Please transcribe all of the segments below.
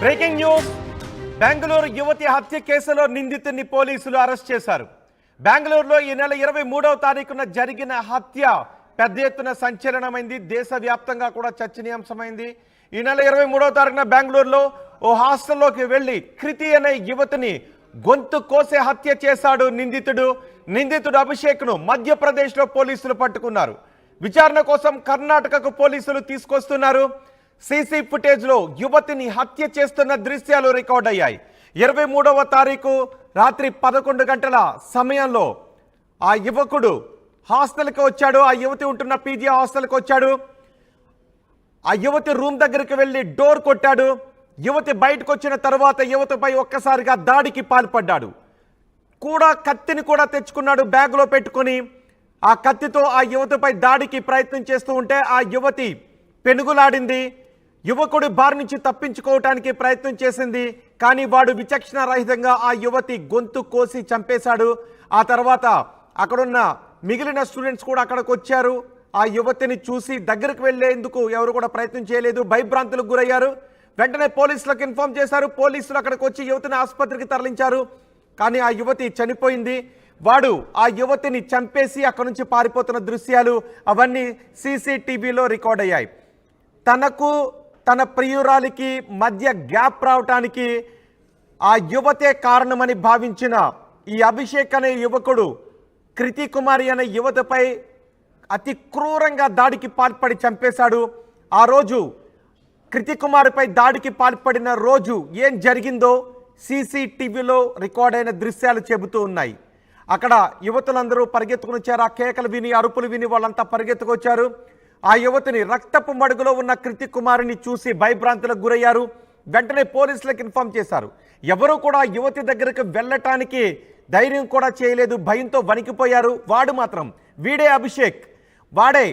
Breaking news. Bengaluru యువతి హత్య కేసులో నిందితుడిని పోలీసులు అరెస్ట్ చేశారు. బెంగళూరులో ఈ నెల 23వ తారీఖున జరిగిన హత్య పెద్ద ఎత్తున సంచలనమైంది. దేశవ్యాప్తంగా కూడా చర్చనీయాంశమైంది. ఈ నెల 23వ తారీఖున బెంగళూరులో ఓ హాస్టల్లోకి వెళ్లి కృతి అనే యువతిని గొంతు కోసే హత్య చేశాడు నిందితుడు అభిషేక్ను మధ్యప్రదేశ్లో పోలీసులు పట్టుకున్నారు. విచారణ కోసం కర్ణాటకకు పోలీసులు తీసుకొస్తున్నారు. సీసీ ఫుటేజ్లో యువతిని హత్య చేస్తున్న దృశ్యాలు రికార్డ్ అయ్యాయి. 23వ తారీఖు రాత్రి 11 గంటల సమయంలో ఆ యువకుడు హాస్టల్కి వచ్చాడు. ఆ యువతి ఉంటున్న పీజీ హాస్టల్కి వచ్చాడు. ఆ యువతి రూమ్ దగ్గరికి వెళ్ళి డోర్ కొట్టాడు. యువతి బయటకు వచ్చిన తర్వాత యువతిపై ఒక్కసారిగా దాడికి పాల్పడ్డాడు. కత్తిని కూడా తెచ్చుకున్నాడు బ్యాగ్లో పెట్టుకొని. ఆ కత్తితో ఆ యువతిపై దాడికి ప్రయత్నం చేస్తూ ఉంటే ఆ యువతి పెనుగులాడింది. యువకుడి బారి నుంచి తప్పించుకోవటానికి ప్రయత్నం చేసింది. కానీ వాడు విచక్షణ రహితంగా ఆ యువతి గొంతు కోసి చంపేశాడు. ఆ తర్వాత అక్కడున్న మిగిలిన స్టూడెంట్స్ కూడా అక్కడికి వచ్చారు. ఆ యువతిని చూసి దగ్గరికి వెళ్లేందుకు ఎవరు కూడా ప్రయత్నం చేయలేదు. భయభ్రాంతులకు గురయ్యారు. వెంటనే పోలీసులకు ఇన్ఫార్మ్ చేశారు. పోలీసులు అక్కడికి వచ్చి యువతిని ఆసుపత్రికి తరలించారు. కానీ ఆ యువతి చనిపోయింది. వాడు ఆ యువతిని చంపేసి అక్కడి నుంచి పారిపోతున్న దృశ్యాలు అవన్నీ సీసీటీవీలో రికార్డ్ అయ్యాయి. తనకు తన ప్రియురాలికి మధ్య గ్యాప్ రావటానికి ఆ యువతే కారణమని భావించిన ఈ అభిషేక్ అనే యువకుడు కృతి కుమారి అనే యువతపై అతి క్రూరంగా దాడికి పాల్పడి చంపేశాడు. ఆ రోజు కృతి కుమారిపై దాడికి పాల్పడిన రోజు ఏం జరిగిందో సీసీటీవీలో రికార్డ్ అయిన దృశ్యాలు చెబుతూ ఉన్నాయి. అక్కడ యువతులందరూ పరిగెత్తుకుని వచ్చారు. ఆ కేకలు విని అరుపులు విని వాళ్ళంతా పరిగెత్తుకొచ్చారు. ఆ యువతిని రక్తపు మడుగులో ఉన్న కృతి కుమారిని చూసి భయభ్రాంతులకు గురయ్యారు. వెంటనే పోలీసులకు ఇన్ఫార్మ్ చేశారు. ఎవరూ కూడా యువతి దగ్గరకు వెళ్ళటానికి ధైర్యం కూడా చేయలేదు. భయంతో వణికిపోయారు. వాడు మాత్రం వీడే అభిషేక్. వాడే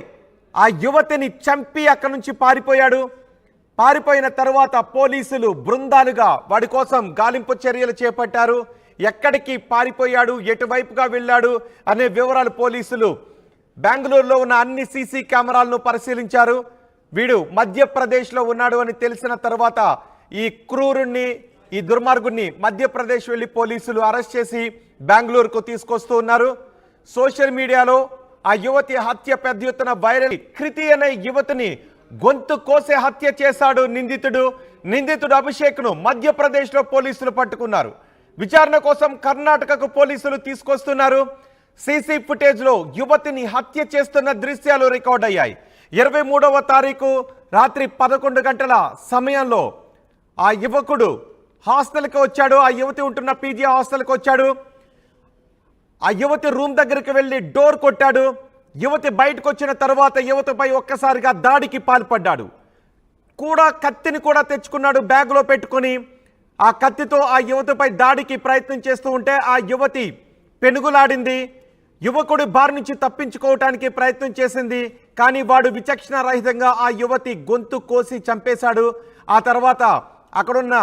ఆ యువతిని చంపి అక్కడి నుంచి పారిపోయాడు. పారిపోయిన తర్వాత పోలీసులు బృందాలుగా వాడి కోసం గాలింపు చర్యలు చేపట్టారు. ఎక్కడికి పారిపోయాడు, ఎటువైపుగా వెళ్ళాడు అనే వివరాలు పోలీసులు బెంగళూరులో ఉన్న అన్ని సీసీ కెమెరాలను పరిశీలించారు. వీడు మధ్యప్రదేశ్లో ఉన్నాడు అని తెలిసిన తర్వాత ఈ క్రూరుణ్ణి, ఈ దుర్మార్గుణ్ణి మధ్యప్రదేశ్ వెళ్లి పోలీసులు అరెస్ట్ చేసి బెంగళూరుకు తీసుకొస్తూ ఉన్నారు. సోషల్ మీడియాలో ఆ యువతి హత్య పెద్ద ఎత్తున వైరల్. కృతి అనే యువతిని గొంతు కోసే హత్య చేశాడు నిందితుడు అభిషేక్ను మధ్యప్రదేశ్లో పోలీసులు పట్టుకున్నారు. విచారణ కోసం కర్ణాటకకు పోలీసులు తీసుకొస్తున్నారు. సీసీ ఫుటేజ్లో యువతిని హత్య చేస్తున్న దృశ్యాలు రికార్డ్ అయ్యాయి. 23వ తారీఖు రాత్రి 11 గంటల సమయంలో ఆ యువకుడు హాస్టల్కి వచ్చాడు. ఆ యువతి ఉంటున్న పీజీ హాస్టల్కి వచ్చాడు. ఆ యువతి రూమ్ దగ్గరికి వెళ్ళి డోర్ కొట్టాడు. యువతి బయటకు వచ్చిన తర్వాత యువతిపై ఒక్కసారిగా దాడికి పాల్పడ్డాడు. కత్తిని కూడా తెచ్చుకున్నాడు బ్యాగ్లో పెట్టుకొని. ఆ కత్తితో ఆ యువతిపై దాడికి ప్రయత్నం చేస్తూ ఉంటే ఆ యువతి పెనుగులాడింది. యువకుడి బారి నుంచి తప్పించుకోవటానికి ప్రయత్నం చేసింది. కానీ వాడు విచక్షణ రహితంగా ఆ యువతి గొంతు కోసి చంపేశాడు. ఆ తర్వాత అక్కడున్న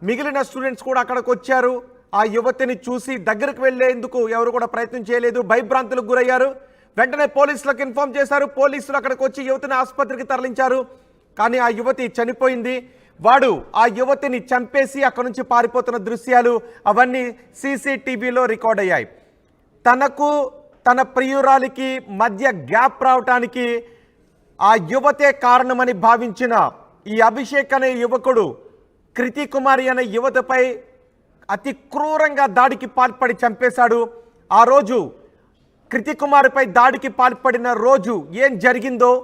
మిగిలిన స్టూడెంట్స్ కూడా అక్కడికి వచ్చారు. ఆ యువతిని చూసి దగ్గరికి వెళ్లేందుకు ఎవరు కూడా ప్రయత్నం చేయలేదు. భయభ్రాంతులకు గురయ్యారు. వెంటనే పోలీసులకు ఇన్ఫార్మ్ చేశారు. పోలీసులు అక్కడికి వచ్చి యువతిని ఆసుపత్రికి తరలించారు. కానీ ఆ యువతి చనిపోయింది. వాడు ఆ యువతిని చంపేసి అక్కడి నుంచి పారిపోతున్న దృశ్యాలు అవన్నీ సీసీటీవీలో రికార్డ్ అయ్యాయి. తనకు తన ప్రియురాలికి మధ్య గ్యాప్ రావటానికి ఆ యువతే కారణమని భావించిన ఈ అభిషేక్ అనే యువకుడు కృతి కుమారి అనే యువతపై అతి క్రూరంగా దాడికి పాల్పడి చంపేశాడు. ఆ రోజు కృతి కుమారిపై దాడికి పాల్పడిన రోజు ఏం జరిగిందో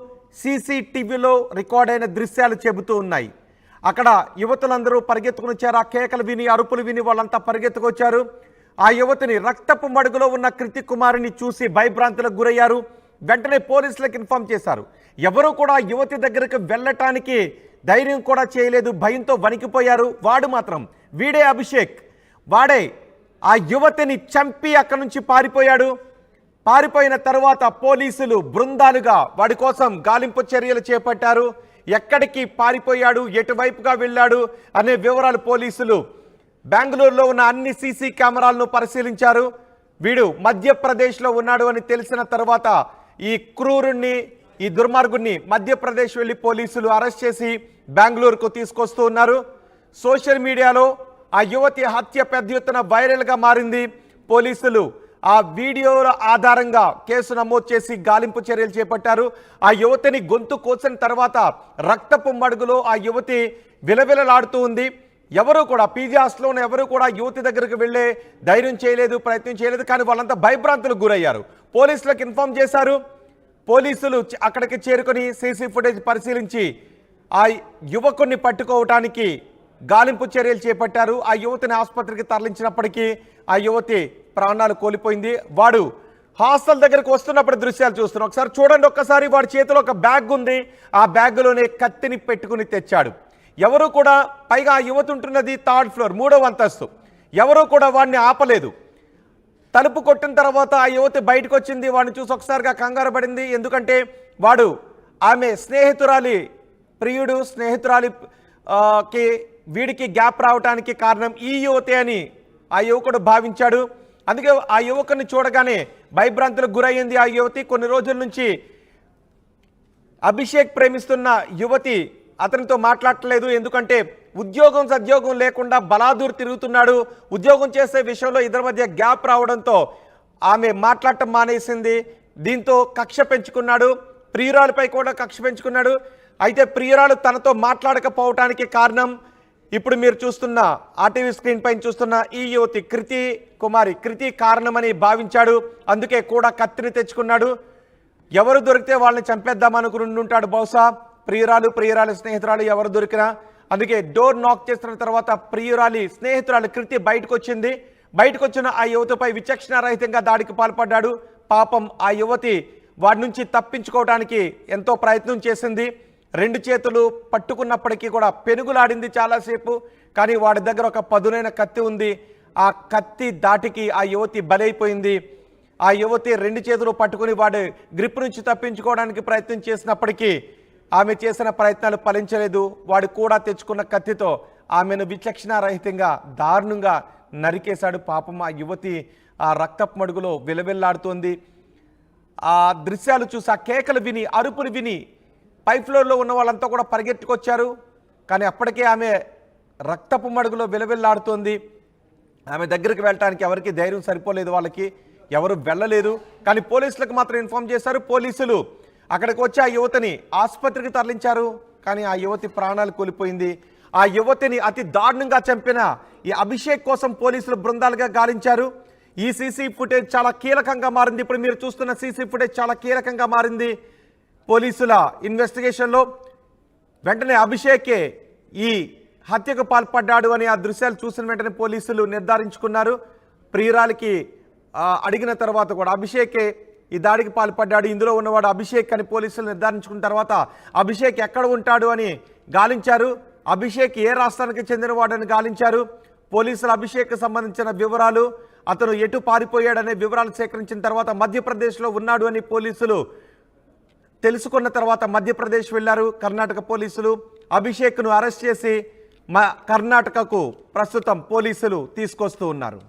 సీసీటీవీలో రికార్డ్ అయిన దృశ్యాలు చెబుతూ ఉన్నాయి. అక్కడ యువతులందరూ పరిగెత్తుకుని వచ్చారు. ఆ కేకలు విని అరుపులు విని వాళ్ళంతా పరిగెత్తుకొచ్చారు. ఆ యువతిని రక్తపు మడుగులో ఉన్న కృతి కుమారిని చూసి భయభ్రాంతులకు గురయ్యారు. వెంటనే పోలీసులకు ఇన్ఫార్మ్ చేశారు. ఎవరూ కూడా యువతి దగ్గరకు వెళ్ళటానికి ధైర్యం కూడా చేయలేదు. భయంతో వణికిపోయారు. వాడు మాత్రం వీడే అభిషేక్. వాడే ఆ యువతిని చంపి అక్కడి నుంచి పారిపోయాడు. పారిపోయిన తర్వాత పోలీసులు బృందాలుగా వాడి కోసం గాలింపు చర్యలు చేపట్టారు. ఎక్కడికి పారిపోయాడు, ఎటువైపుగా వెళ్ళాడు అనే వివరాలు పోలీసులు బెంగళూరులో ఉన్న అన్ని సీసీ కెమెరాలను పరిశీలించారు. వీడు మధ్యప్రదేశ్లో ఉన్నాడు అని తెలిసిన తర్వాత ఈ క్రూరుణ్ణి, ఈ దుర్మార్గుణ్ణి మధ్యప్రదేశ్ వెళ్లి పోలీసులు అరెస్ట్ చేసి బెంగళూరుకు తీసుకొస్తూ ఉన్నారు. సోషల్ మీడియాలో ఆ యువతి హత్య పెద్ద ఎత్తున వైరల్గా మారింది. పోలీసులు ఆ వీడియోల ఆధారంగా కేసు నమోదు చేసి గాలింపు చర్యలు చేపట్టారు. ఆ యువతిని గొంతు కోసిన తర్వాత రక్తపు మడుగులో ఆ యువతి విలవిలలాడుతూ ఉంది. ఎవరు కూడా పీజీ హాస్టల్లోనే ఎవరు కూడా యువతి దగ్గరికి వెళ్ళే ధైర్యం చేయలేదు, ప్రయత్నం చేయలేదు. కానీ వాళ్ళంతా భయభ్రాంతులకు గురయ్యారు. పోలీసులకు ఇన్ఫార్మ్ చేశారు. పోలీసులు అక్కడికి చేరుకొని సీసీ ఫుటేజ్ పరిశీలించి ఆ యువకుడిని పట్టుకోవటానికి గాలింపు చర్యలు చేపట్టారు. ఆ యువతిని ఆసుపత్రికి తరలించినప్పటికీ ఆ యువతి ప్రాణాలు కోల్పోయింది. వాడు హాస్టల్ దగ్గరకు వస్తున్నప్పుడు దృశ్యాలు చూస్తున్నాం. ఒకసారి చూడండి. ఒక్కసారి వాడి చేతిలో ఒక బ్యాగ్ ఉంది. ఆ బ్యాగ్లోనే కత్తిని పెట్టుకుని తెచ్చాడు. ఎవరు కూడా, పైగా ఆ యువతి ఉంటున్నది 3rd ఫ్లోర్, 3వ అంతస్తు. ఎవరు కూడా వాడిని ఆపలేదు. తలుపు కొట్టిన తర్వాత ఆ యువతి బయటకు వచ్చింది. వాడిని చూసి ఒకసారిగా కంగారు పడింది. ఎందుకంటే వాడు ఆమె స్నేహితురాలి ప్రియుడు, స్నేహితురాలికి వీడికి గ్యాప్ రావడానికి కారణం ఈ యువతే అని ఆ యువకుడు భావించాడు. అందుకే ఆ యువకుని చూడగానే భయభ్రాంతులకు గురయ్యింది ఆ యువతి. కొన్ని రోజుల నుంచి అభిషేక్ ప్రేమిస్తున్న యువతి అతనితో మాట్లాడట్లేదు. ఎందుకంటే ఉద్యోగం సద్యోగం లేకుండా బలాదూర్ తిరుగుతున్నాడు. ఉద్యోగం చేసే విషయంలో ఇద్దరి మధ్య గ్యాప్ రావడంతో ఆమె మాట్లాడటం మానేసింది. దీంతో కక్ష పెంచుకున్నాడు. ప్రియురాలపై కూడా కక్ష పెంచుకున్నాడు. అయితే ప్రియురాలు తనతో మాట్లాడకపోవటానికి కారణం ఇప్పుడు మీరు చూస్తున్న ఆర్టీవీ స్క్రీన్ పైన చూస్తున్న ఈ యువతి కృతి కారణమని భావించాడు. అందుకే కూడా కత్తిని తెచ్చుకున్నాడు. ఎవరు దొరికితే వాళ్ళని చంపేద్దామనుకుని ఉంటాడు బహుశా. ప్రియురాలి స్నేహితురాలు ఎవరు దొరికినా. అందుకే డోర్ నాక్ చేసిన తర్వాత ప్రియురాలి స్నేహితురాలు కృతి బయటకు వచ్చింది. బయటకు వచ్చిన ఆ యువతిపై విచక్షణారహితంగా దాడికి పాల్పడ్డాడు. పాపం ఆ యువతి వాడి నుంచి తప్పించుకోవడానికి ఎంతో ప్రయత్నం చేసింది. 2 చేతులు పట్టుకున్నప్పటికీ కూడా పెనుగులాడింది చాలాసేపు. కానీ వాడి దగ్గర ఒక పదునైన కత్తి ఉంది. ఆ కత్తి దాటికి ఆ యువతి బలైపోయింది. ఆ యువతి 2 చేతులు పట్టుకుని వాడి గ్రిప్ నుంచి తప్పించుకోవడానికి ప్రయత్నం చేసినప్పటికీ ఆమె చేసిన ప్రయత్నాలు ఫలించలేదు. వాడు కూడా తెచ్చుకున్న కత్తితో ఆమెను విచక్షణారహితంగా దారుణంగా నరికేశాడు. పాపం ఆ యువతి ఆ రక్తపు మడుగులో విలవిల్లాడుతోంది. ఆ దృశ్యాలు చూసి, ఆ కేకలు విని, అరుపులు విని 5th ఫ్లోర్లో ఉన్న వాళ్ళంతా కూడా పరిగెత్తుకొచ్చారు. కానీ అప్పటికే ఆమె రక్తపు మడుగులో విలవిల్లాడుతోంది. ఆమె దగ్గరికి వెళ్ళటానికి ఎవరికి ధైర్యం సరిపోలేదు. వాళ్ళకి ఎవరు వెళ్ళలేదు. కానీ పోలీసులకు మాత్రం ఇన్ఫార్మ్ చేశారు. పోలీసులు అక్కడికి వచ్చి ఆ యువతిని ఆసుపత్రికి తరలించారు. కానీ ఆ యువతి ప్రాణాలు కోల్పోయింది. ఆ యువతిని అతి దారుణంగా చంపిన ఈ అభిషేక్ కోసం పోలీసులు బృందాలుగా గాలించారు. ఈ సీసీ ఫుటేజ్ చాలా కీలకంగా మారింది. ఇప్పుడు మీరు చూస్తున్న సీసీ ఫుటేజ్ చాలా కీలకంగా మారింది పోలీసుల ఇన్వెస్టిగేషన్లో. వెంటనే అభిషేకే ఈ హత్యకు పాల్పడ్డాడు అని ఆ దృశ్యాలు చూసిన వెంటనే పోలీసులు నిర్ధారించుకున్నారు. ప్రియురాలికి అడిగిన తర్వాత కూడా అభిషేకే ఈ దాడికి పాల్పడ్డాడు, ఇందులో ఉన్నవాడు అభిషేక్ అని పోలీసులు నిర్ధారించుకున్న తర్వాత అభిషేక్ ఎక్కడ ఉంటాడు అని గాలించారు. అభిషేక్ ఏ రాష్ట్రానికి చెందినవాడని గాలించారు. పోలీసులు అభిషేక్ సంబంధించిన వివరాలు, అతను ఎటు పారిపోయాడనే వివరాలు సేకరించిన తర్వాత మధ్యప్రదేశ్లో ఉన్నాడు అని పోలీసులు తెలుసుకున్న తర్వాత మధ్యప్రదేశ్ వెళ్లారు కర్ణాటక పోలీసులు. అభిషేక్ను అరెస్ట్ చేసి కర్ణాటకకు ప్రస్తుతం పోలీసులు తీసుకొస్తూ ఉన్నారు.